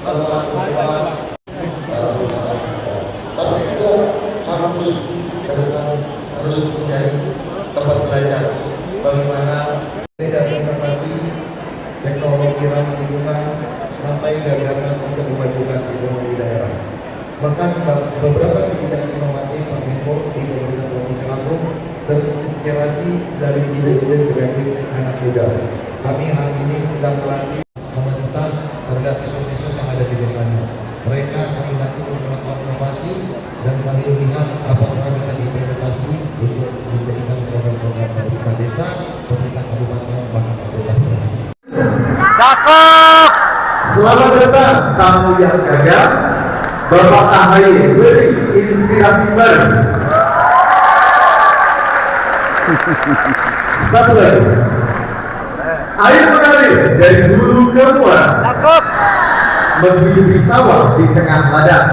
teman-teman, tapi juga harus harus mencari tempat belajar bagaimana dari inovasi teknologi ramah lingkungan sampai gagasan untuk memajukan ekonomi daerah. Bahkan beberapa kebijakan inovatif Kominfo di pemerintah Provinsi Lampung terinspirasi dari ide-ide kreatif anak muda. Kami hari ini sedang melatih komunitas terhadap isu-isu yang ada di desanya. Mereka kami latih untuk melakukan inovasi dan kami lihat apakah bisa diimplementasi untuk menjadikan program-program pemerintah desa, pemerintah kabupaten, bahkan pemerintah provinsi. Cakep. Selamat datang tamu yang gagah, Bapak AHY, beri inspirasi baru. Satu lagi, air mengalir dari hulu ke muara, Cakep. menghidupi sawah di tengah ladang.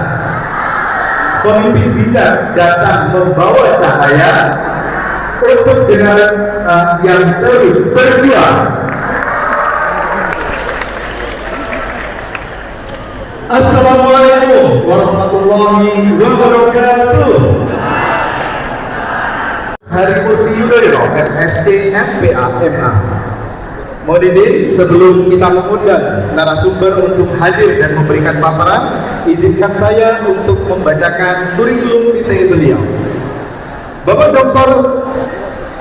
Pemimpin bijak datang membawa cahaya untuk generasi yang terus berjuang. Assalamualaikum warahmatullahi wabarakatuh. Hari Putri Yudhoyono, MSc MPA MA. Mohon izin sebelum kita mengundang narasumber untuk hadir dan memberikan paparan, izinkan saya untuk membacakan kurikulum vitae beliau. Bapak Dr.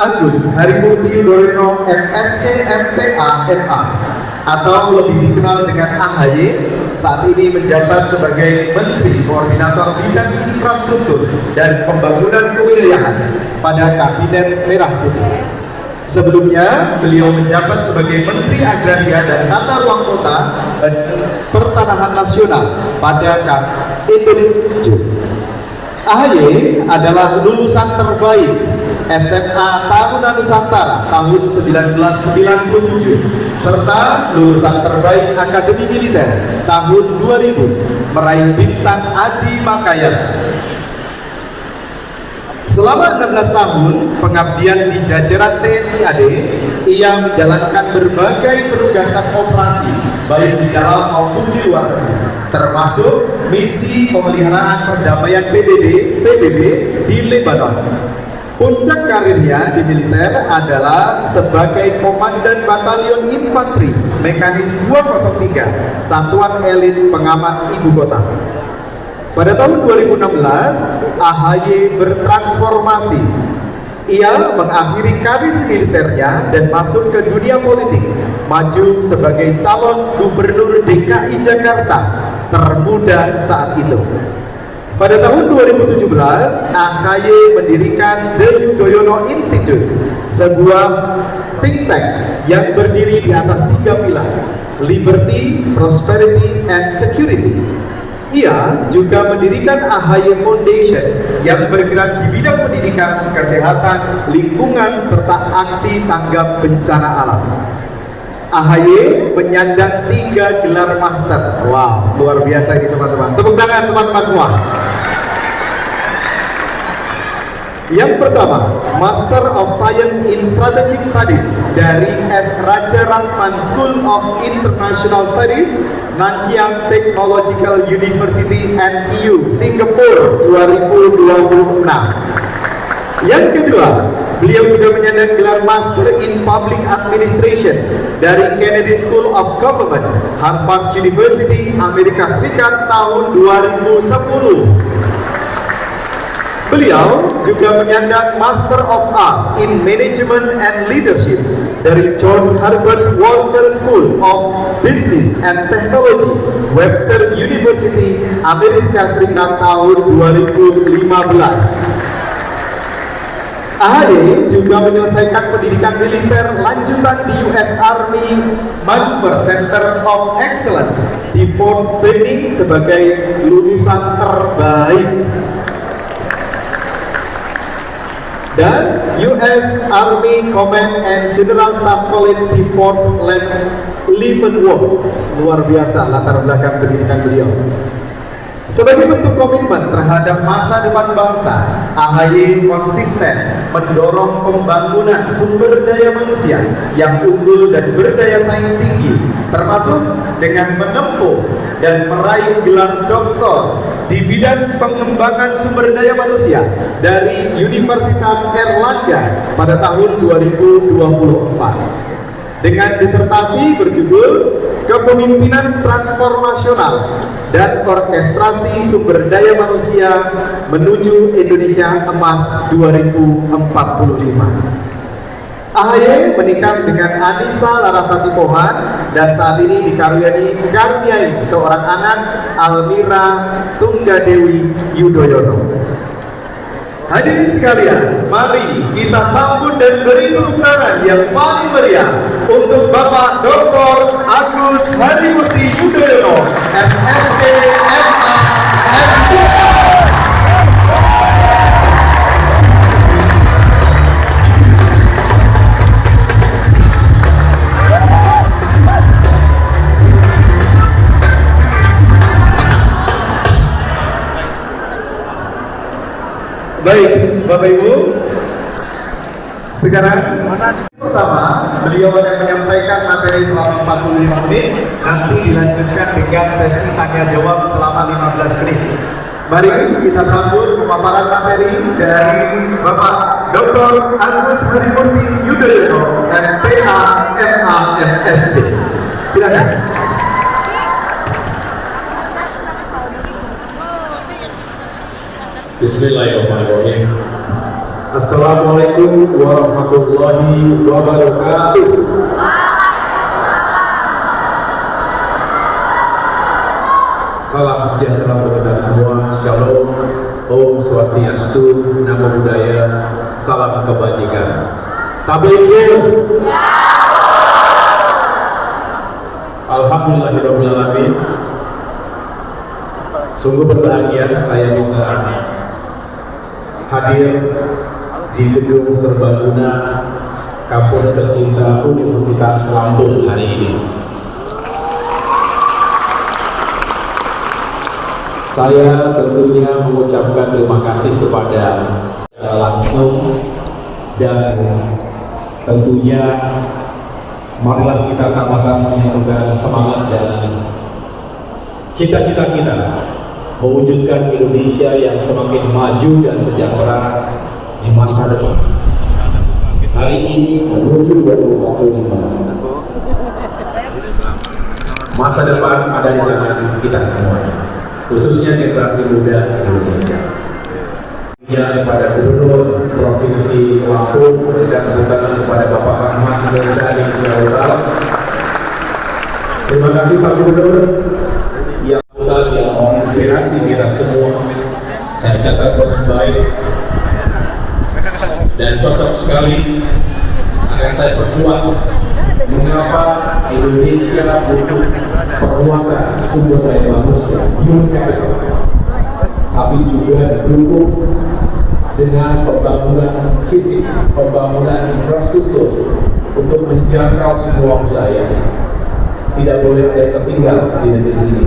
Agus Harimurti Yudhoyono, MSc MPA MA, atau lebih dikenal dengan AHY, saat ini menjabat sebagai Menteri Koordinator Bidang Infrastruktur dan Pembangunan Kewilayahan pada Kabinet Merah Putih. Sebelumnya, beliau menjabat sebagai Menteri Agraria dan Tata Ruang Kota dan Pertanahan Nasional pada Indonesia. AHY adalah lulusan terbaik SMA Taruna Nusantara tahun 1997 serta lulusan terbaik Akademi Militer tahun 2000, meraih bintang Adi Makayas. Selama 16 tahun pengabdian di jajaran TNI AD, ia menjalankan berbagai penugasan operasi baik di dalam maupun di luar negeri, termasuk misi pemeliharaan perdamaian PBB di Lebanon. Puncak karirnya di militer adalah sebagai Komandan Batalion Infanteri Mekanis 203, Satuan Elit Pengaman Ibu Kota. Pada tahun 2016, AHY bertransformasi. Ia mengakhiri karir militernya dan masuk ke dunia politik, maju sebagai calon gubernur DKI Jakarta termuda saat itu. Pada tahun 2017, AHY mendirikan The Yudhoyono Institute, sebuah think tank yang berdiri di atas 3 pilar: liberty, prosperity, and security. Ia juga mendirikan AHY Foundation yang bergerak di bidang pendidikan, kesehatan, lingkungan, serta aksi tanggap bencana alam. AHY menyandang 3 gelar master. Wow, luar biasa ini teman-teman. Tepuk tangan teman-teman semua. Yang pertama, Master of Science in Strategic Studies dari S. Raja Ratman School of International Studies, Nanyang Technological University NTU, Singapura 2026. Yang kedua, beliau juga menyandang gelar Master in Public Administration dari Kennedy School of Government, Harvard University, Amerika Serikat tahun 2010. Beliau juga menyandang Master of Art in Management and Leadership dari John Herbert Walker School of Business and Technology, Webster University, Amerika Serikat tahun 2015. AHY juga menyelesaikan pendidikan militer lanjutan di US Army Maneuver Center of Excellence di Fort Benning sebagai lulusan terbaik, dan US Army Command and General Staff College di Fort Leavenworth. Luar biasa latar belakang pendidikan beliau. Sebagai bentuk komitmen terhadap masa depan bangsa, AHY konsisten mendorong pembangunan sumber daya manusia yang unggul dan berdaya saing tinggi, termasuk dengan menempuh dan meraih gelar doktor di bidang pengembangan sumber daya manusia dari Universitas Airlangga pada tahun 2024. Dengan disertasi berjudul Kepemimpinan Transformasional dan Orkestrasi Sumber Daya Manusia Menuju Indonesia Emas 2045. AHY menikah dengan Anissa Larasati Pohan dan saat ini dikaruniai seorang anak, Almira Tunggadewi Yudhoyono. Hadirin sekalian, mari kita sambut dan beri tepuk tangan yang paling meriah untuk Bapak Dr. Agus Harimurti Yudhoyono, MSc, MA, MPh. Baik, Bapak Ibu, sekarang pertama beliau akan menyampaikan materi selama 45 menit, nanti dilanjutkan dengan sesi tanya jawab selama 15 menit. Mari kita sambut pemaparan materi dari Bapak Dr. Agus Harimurti Yudhoyono, MPh, MA, MSc. Silakan. Bismillahirrahmanirrahim. Assalamualaikum warahmatullahi wabarakatuh. Salam sejahtera untuk kita semua. Shalom, Om Swastiastu, Namo Buddhaya, salam kebajikan. Tabligh. Alhamdulillahirabbil alamin. Sungguh berbahagia saya bisa hadir di gedung serbaguna kampus tercinta Universitas Lampung hari ini. Saya tentunya mengucapkan terima kasih kepada langsung dan tentunya marilah kita sama-sama menyatukan semangat dan cita-cita kita mewujudkan Indonesia yang semakin maju dan sejahtera di masa depan. Hari ini menuju 2045. Masa depan ada di tangan kita semuanya, khususnya generasi muda Indonesia. Ya, kepada Gubernur Provinsi Lampung dan terutama kepada Bapak Rahmat Ghansali Jausal. Terima kasih Pak Gubernur yang menginspirasi kita semua. Saya catat dengan baik dan cocok sekali akan saya perkuat mengapa Indonesia butuh penguatan sumber daya manusia, human capital, tapi juga didukung dengan pembangunan fisik, pembangunan infrastruktur untuk menjangkau semua wilayah. Tidak boleh ada yang tertinggal di negeri ini.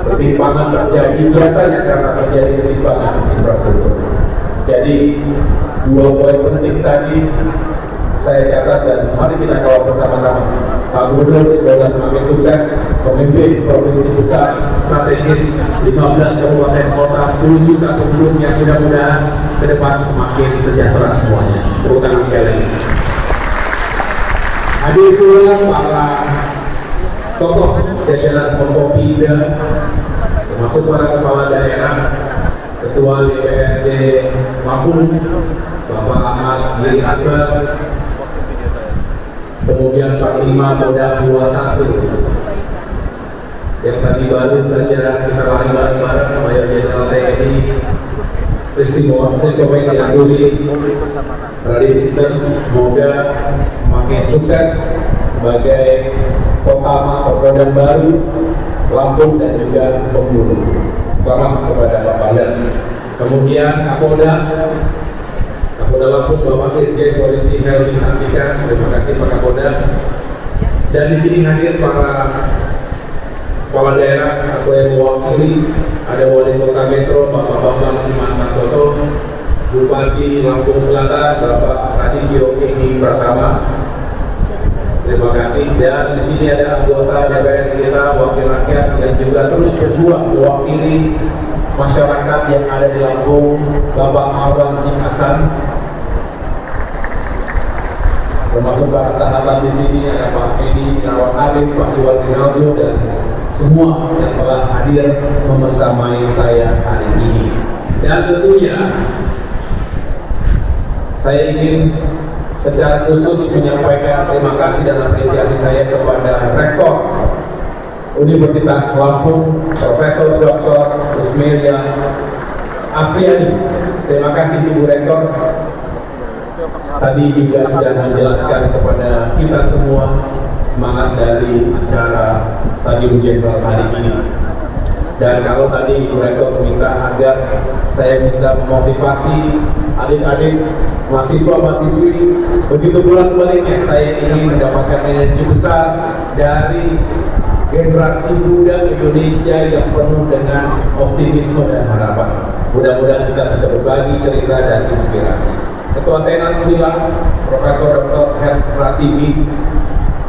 Ketimpangan terjadi biasanya karena terjadi ketimpangan infrastruktur. Jadi dua poin penting tadi saya catat dan mari kita kawal bersama-sama. Pak Gubernur semoga semakin sukses memimpin provinsi besar strategis 15 kabupaten kota 10 juta penduduk yang mudah-mudahan ke depan semakin sejahtera semuanya. Tepuk tangan sekali lagi. Hadir pula para tokoh jajaran Forkopimda, termasuk para kepala daerah, Ketua DPRD Lampung, Bapak Ahmad Giri Akbar, kemudian Panglima Kodam 21 yang tadi baru saja kita lari bareng-bareng, Mayor Jenderal TNI Prisimowo Sianturi, Raden Inten, semoga semakin sukses sebagai Kota Kodam baru Lampung dan juga Bengkulu. Selamat kepada Bapak dan kemudian Kapolda Lampung Bapak Irjen Polisi Helmi Santika. Terima kasih Pak Kapolda. Dan di sini hadir para kepala daerah atau yang mewakili, ada Wali Kota Metro Bapak Bambang Iman Santoso, Bupati Lampung Selatan Bapak Radityo Edi Pratama. Terima kasih. Dan di sini ada anggota DPR kita, wakil rakyat yang juga terus berjuang mewakili masyarakat yang ada di Lampung, Bapak Marwan Cikasan. Termasuk para sahabat di sini ada Pak Edi Irawan Arif, Pak Iwan Rinaldo, dan semua yang telah hadir membersamai saya hari ini. Dan tentunya saya ingin secara khusus menyampaikan terima kasih dan apresiasi saya kepada Rektor Universitas Lampung, Profesor Dr. Rusmelia Afriani. Terima kasih Ibu Rektor. Tadi juga sudah menjelaskan kepada kita semua semangat dari acara Stadium Jenderal hari ini. Dan kalau tadi Ibu Rektor meminta agar saya bisa memotivasi adik-adik mahasiswa-mahasiswi, begitu pula sebaliknya saya ingin mendapatkan energi besar dari generasi muda Indonesia yang penuh dengan optimisme dan harapan. Mudah-mudahan kita bisa berbagi cerita dan inspirasi. Ketua Senat Unila, Profesor Dr. Her Pratiwi,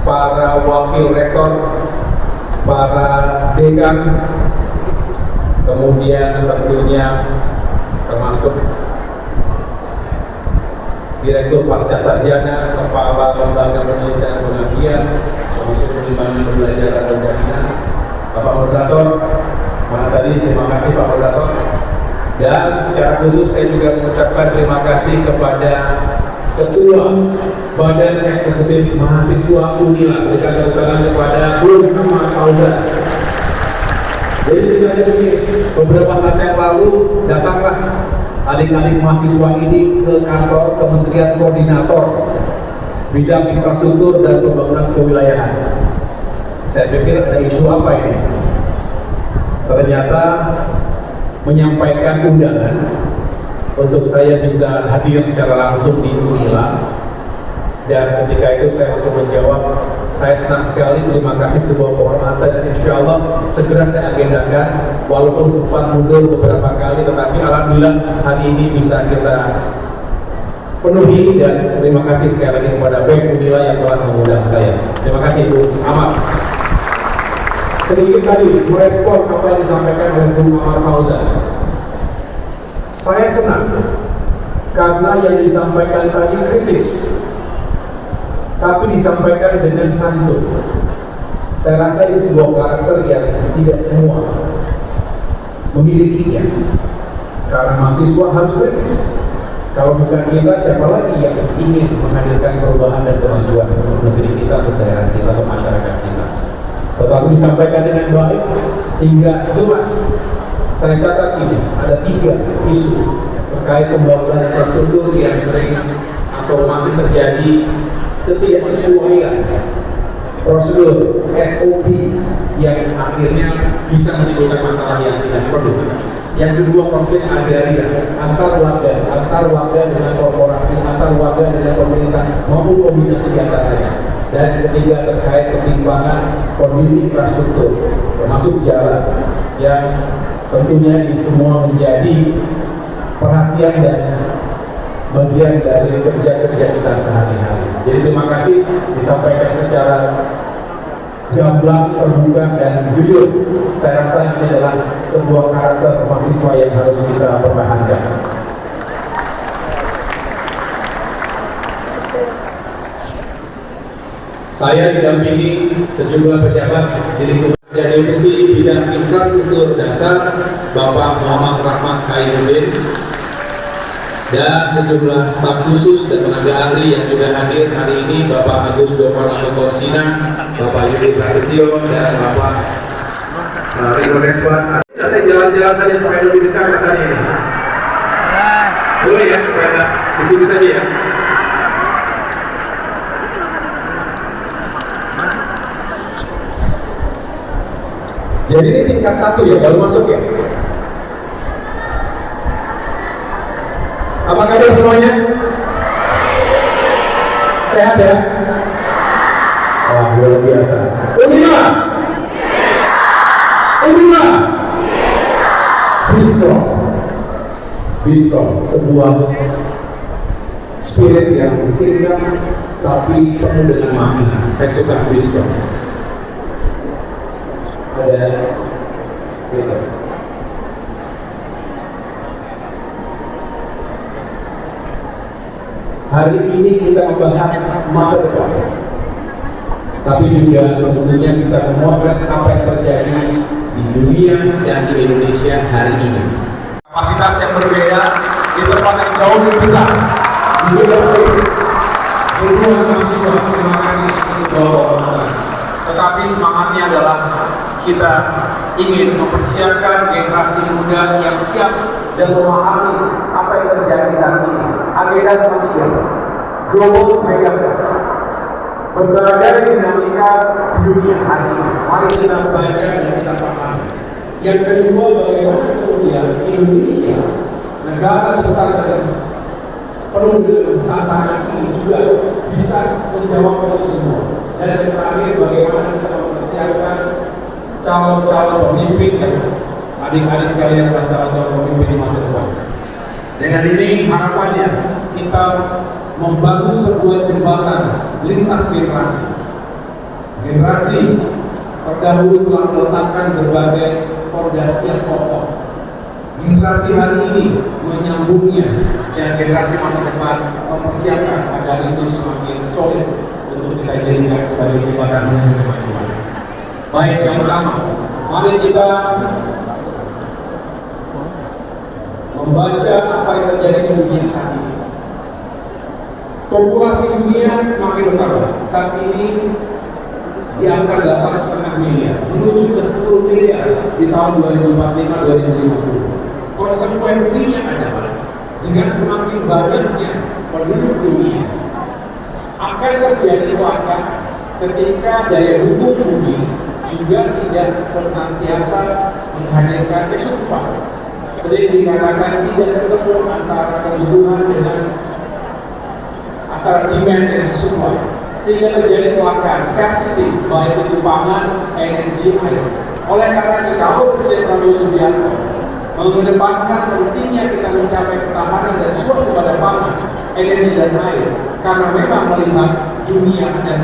para wakil rektor, para dekan, kemudian tentunya termasuk Direktur Pasca Sarjana, Kepala Lembaga Penelitian dan Pengajian, termasuk Pengembangan Pembelajaran dan Jaringan, Bapak Moderator, mana tadi, terima kasih Pak Moderator. Dan secara khusus saya juga mengucapkan terima kasih kepada Ketua Badan Eksekutif Mahasiswa Unila, berikan tepuk tangan kepada Bu Muhammad Fauzan. Jadi ceritanya begini, beberapa saat yang lalu datanglah adik-adik mahasiswa ini ke kantor Kementerian Koordinator Bidang Infrastruktur dan Pembangunan Kewilayahan. Saya pikir ada isu apa ini? Ternyata menyampaikan undangan untuk saya bisa hadir secara langsung di Unila. Dan ketika itu saya langsung menjawab, saya senang sekali, terima kasih, sebuah kehormatan, dan insya Allah segera saya agendakan, walaupun sempat mundur beberapa kali, tetapi alhamdulillah hari ini bisa kita penuhi. Dan terima kasih sekali lagi kepada BEM Unila yang telah mengundang saya. Terima kasih Bu Amat. Sedikit tadi merespon apa yang disampaikan oleh Bu Muhammad Fauzan. Saya senang karena yang disampaikan tadi kritis, tapi disampaikan dengan santun. Saya rasa ini sebuah karakter yang tidak semua memilikinya. Karena mahasiswa harus kritis. Kalau bukan kita, siapa lagi yang ingin menghadirkan perubahan dan kemajuan untuk negeri kita, untuk daerah kita, untuk masyarakat kita. Tetapi disampaikan dengan baik sehingga jelas. Saya catat ini ada 3 isu terkait pembangunan infrastruktur yang sering atau masih terjadi ketidaksesuaian prosedur SOP yang akhirnya bisa menimbulkan masalah yang tidak perlu. Yang kedua, konflik agraria antar warga dengan korporasi, antar warga dengan pemerintah maupun kombinasi di antaranya. Dan yang ketiga, terkait ketimpangan kondisi infrastruktur termasuk jalan yang tentunya ini semua menjadi perhatian dan bagian dari kerja-kerja kita sehari-hari. Jadi terima kasih disampaikan secara gamblang, terbuka, dan jujur. Saya rasa ini adalah sebuah karakter mahasiswa yang harus kita pertahankan. Saya didampingi sejumlah pejabat di lingkungan Deputi Bidang Infrastruktur Dasar Bapak Muhammad Rahmat Kainuddin, dan sejumlah staf khusus dan tenaga ahli yang juga hadir hari ini, Bapak Agus Dovanto Korsina, Bapak Yudi Prasetyo, dan Bapak Rino Reswan. Saya jalan-jalan saja supaya lebih dekat rasanya ini. Boleh ya, supaya di sini saja ya. Jadi ini tingkat 1 ya, baru masuk ya. Apa kabar semuanya? Sehat ya? Wah, luar biasa. Unila! Inilah Bistro, sebuah spirit yang singkat tapi penuh dengan makna. Saya suka Bistro. Ada hari ini kita membahas masa depan, tapi juga tentunya kita memotret apa yang terjadi di dunia dan di Indonesia hari ini. Kapasitas yang berbeda di tempat yang jauh lebih besar. Ribuan mahasiswa, terima kasih sudah. Tetapi semangatnya adalah kita ingin mempersiapkan generasi muda yang siap dan memahami apa yang terjadi saat ini. Agenda ketiga, Global Megatrends. Berbagai dinamika dunia hari ini. Mari kita baca dan kita pahami. Yang kedua, bagaimana kemudian Indonesia, negara besar dan penuh dengan tantangan ini juga bisa menjawab itu semua. Dan yang terakhir, bagaimana kita mempersiapkan calon-calon pemimpin dan adik-adik sekalian adalah calon-calon pemimpin di masa depan. Dengan ini harapannya Kita membangun sebuah jembatan lintas generasi. Generasi terdahulu telah meletakkan berbagai fondasi yang kokoh. Generasi hari ini menyambungnya, dan generasi masa depan mempersiapkan agar itu semakin solid untuk kita jadikan sebagai jembatan menuju kemajuan. Baik, yang pertama, mari kita membaca apa yang terjadi di dunia saat ini. Populasi dunia semakin bertambah. Saat ini di angka 8,5 miliar, menuju ke 10 miliar di tahun 2045-2050. Konsekuensinya adalah dengan semakin banyaknya penduduk dunia akan terjadi kelangkaan ketika daya dukung bumi juga tidak senantiasa menghadirkan kecukupan. Sering dikatakan tidak ketemu antara kebutuhan dengan antara demand dengan supply, sehingga terjadi kelangkaan scarcity baik itu pangan, energi, air. Oleh karena itu, kalau Presiden Prabowo Subianto mengedepankan pentingnya kita mencapai ketahanan dan swasembada pangan, energi dan air, karena memang melihat dunia dan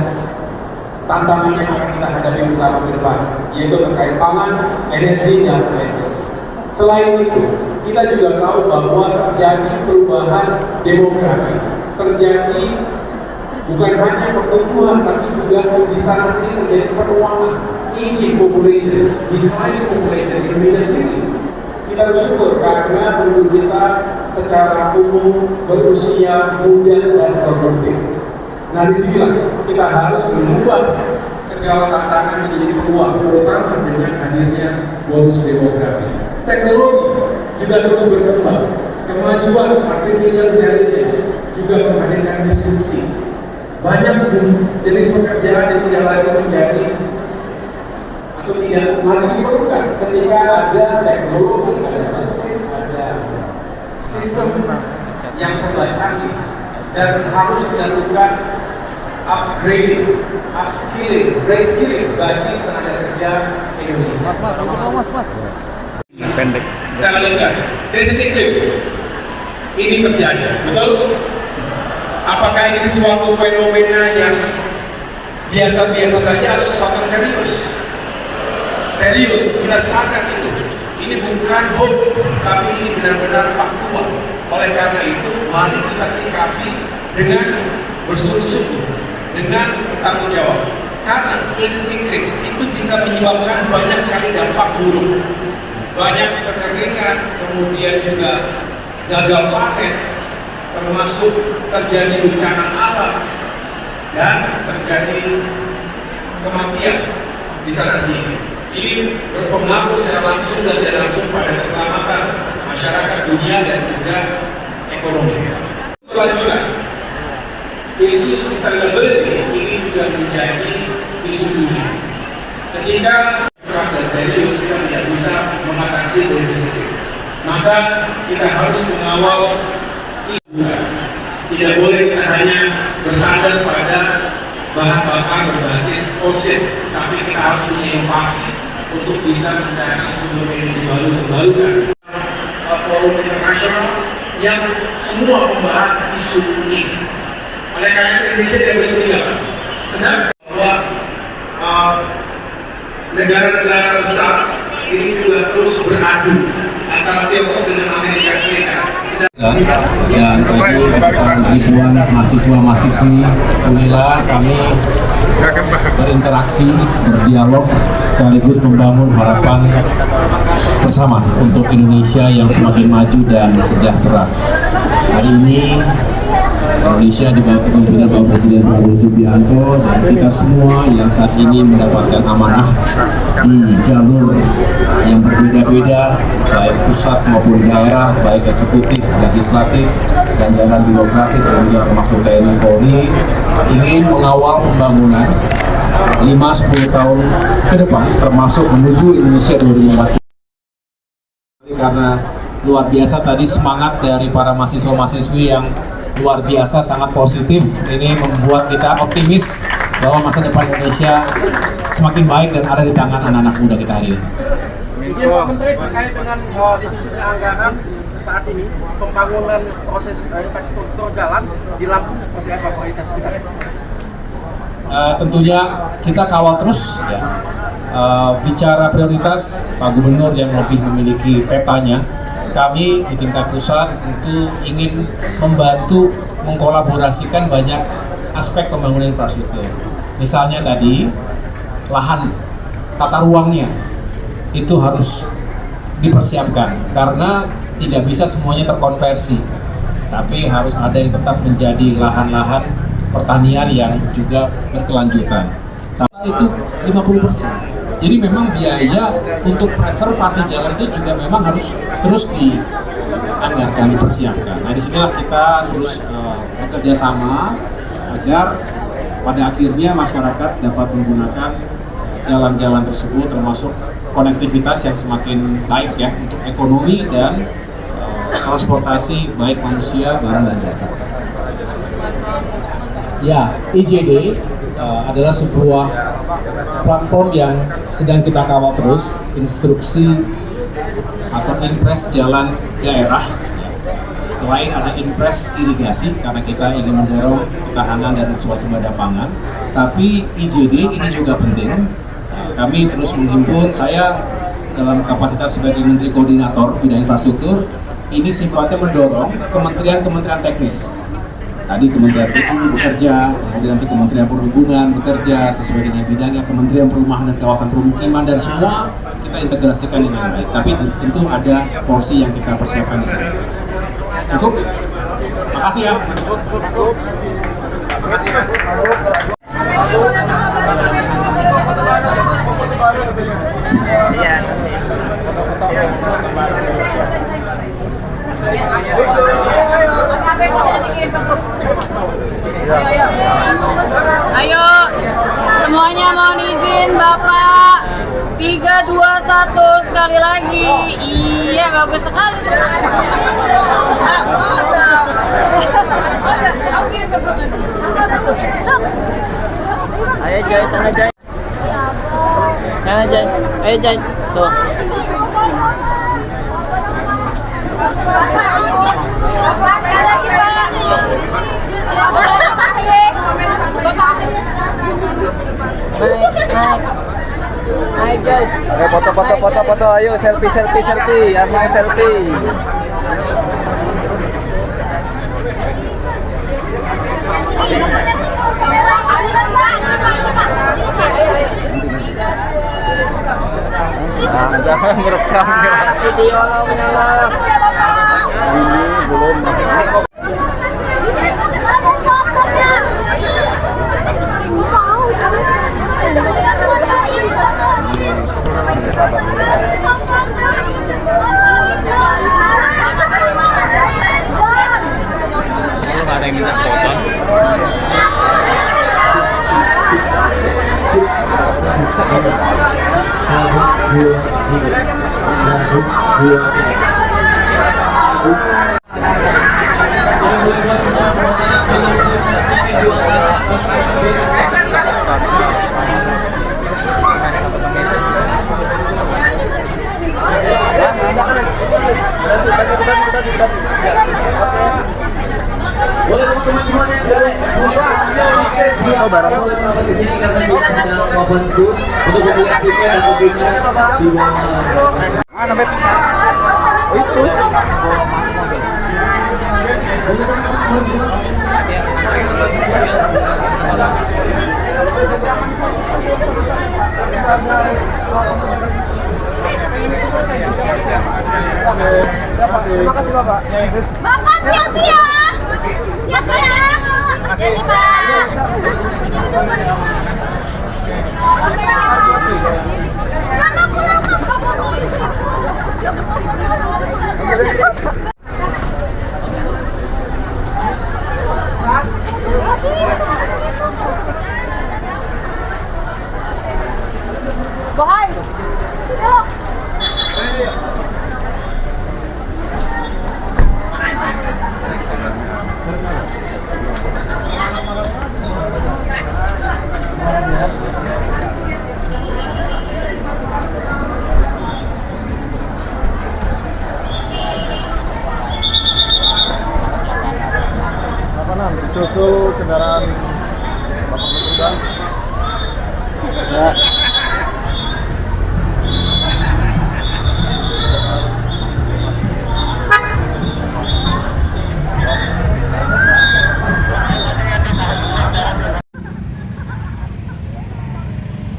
tantangan yang akan kita hadapi bersama ke depan, yaitu terkait pangan, energi, dan air bersih. Selain itu, kita juga tahu bahwa terjadi perubahan demografi, terjadi bukan hanya pertumbuhan, tapi juga di sana sini terjadi penuaan, aging population, declining population di Indonesia sendiri. Kita bersyukur karena penduduk kita secara umum berusia muda dan produktif. Nah, disinilah kita harus mengubah segala tantangan menjadi peluang, terutama dengan hadirnya bonus demografi. Teknologi juga terus berkembang. Kemajuan artificial intelligence juga menghadirkan disrupsi. Banyak jenis pekerjaan yang tidak lagi menjadi atau tidak lagi diperlukan ketika ada teknologi, ada mesin, ada sistem yang serba canggih, dan harus dilakukan upgrading, upskilling, reskilling bagi tenaga kerja Indonesia. Mas. Pendek. Saya lanjutkan. Krisis iklim ini terjadi, betul? Apakah ini sesuatu fenomena yang biasa-biasa saja atau sesuatu yang serius? Serius, kita sepakat itu. Ini bukan hoax, tapi ini benar-benar faktual. Oleh karena itu, mari kita sikapi dengan bersungguh-sungguh, dengan bertanggung jawab. Karena krisis iklim itu bisa menyebabkan banyak sekali dampak buruk. Banyak kekeringan, kemudian juga gagal panen, termasuk terjadi bencana alam dan terjadi kematian di sana sini. Ini berpengaruh secara langsung dan tidak langsung pada keselamatan masyarakat dunia dan juga ekonomi. Kelanjutan, isu sustainability ini juga menjadi isu dunia. Ketika keras dan serius kita tidak bisa mengatasi krisis itu, maka kita harus mengawal isu. Tidak boleh kita hanya bersandar pada bahan bakar berbasis fosil, tapi kita harus punya inovasi untuk bisa mencari sumber energi baru terbarukan. Forum internasional yang semua membahas isu ini. Oleh karena itu Indonesia tidak boleh meninggalkan. Sedang bahwa negara-negara besar ini juga terus beradu antara Tiongkok dengan Amerika Serikat. Dan tadi ribuan mahasiswa-mahasiswi Unila kami berinteraksi, berdialog, sekaligus membangun harapan bersama untuk Indonesia yang semakin maju dan sejahtera. Hari ini Indonesia di bawah kepemimpinan Bapak Presiden Prabowo Subianto dan kita semua yang saat ini mendapatkan amanah di jalur yang berbeda-beda, baik pusat maupun daerah, baik eksekutif, legislatif, dan jalan birokrasi tentunya termasuk TNI Polri, ingin mengawal pembangunan 5-10 tahun ke depan termasuk menuju Indonesia 2040. Karena luar biasa tadi semangat dari para mahasiswa-mahasiswi yang luar biasa, sangat positif. Ini membuat kita optimis bahwa masa depan Indonesia semakin baik dan ada di tangan anak-anak muda kita hari ini. Pak Menteri, terkait dengan defisit anggaran saat ini, pembangunan proses infrastruktur jalan di Lampung seperti apa prioritas kita? Tentunya kita kawal terus ya. Bicara prioritas, Pak Gubernur yang lebih memiliki petanya, kami di tingkat pusat itu ingin membantu mengkolaborasikan banyak aspek pembangunan infrastruktur. Misalnya tadi, lahan, tata ruangnya itu harus dipersiapkan karena tidak bisa semuanya terkonversi, tapi harus ada yang tetap menjadi lahan-lahan pertanian yang juga berkelanjutan. Tapi itu 50%. Jadi memang biaya untuk preservasi jalan itu juga memang harus terus dianggarkan, dipersiapkan. Nah, disinilah kita terus bekerja sama agar pada akhirnya masyarakat dapat menggunakan jalan-jalan tersebut, termasuk konektivitas yang semakin baik ya untuk ekonomi dan transportasi baik manusia, barang dan jasa. Ya, IJD adalah sebuah platform yang sedang kita kawal terus, instruksi atau impres jalan daerah. Selain ada impres irigasi karena kita ingin mendorong ketahanan dan swasembada pangan, tapi IJD ini juga penting. Kami terus menghimpun, saya dalam kapasitas sebagai Menteri Koordinator Bidang Infrastruktur, ini sifatnya mendorong kementerian-kementerian teknis. Tadi Kementerian PU bekerja, kemudian nanti Kementerian Perhubungan bekerja sesuai dengan bidangnya, Kementerian Perumahan dan Kawasan Permukiman, dan semua kita integrasikan dengan baik. Tapi tentu ada porsi yang kita persiapkan di sana. Cukup? Makasih ya. Ayo, semuanya mohon izin Bapak. 3, 2, 1 sekali lagi. Iya, bagus sekali. Ayo Jai, sana Jai. Sana Jai. Ayo Jai. Tuh. Bapak sekali lagi Pak. Naik Jai. Oke, foto, ayo selfie, Armang selfie. Jangan merekam ya. Video menyala. Ini belum. Ada yang minta foto. bareng. Di sini karena kita sedang membantu untuk membuat tiket dan kopinya di bawah. Mana bet? Oh itu. Terima kasih Bapak. Bapak hati-hati ya. Hati-hati ya. Hati-hati Pak. Mama pulang Bapak polisi. Bohai. Susul kendaraan Bapak Menteri. Ya.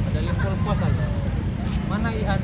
Ada yang full pos aja. Mana Ihan?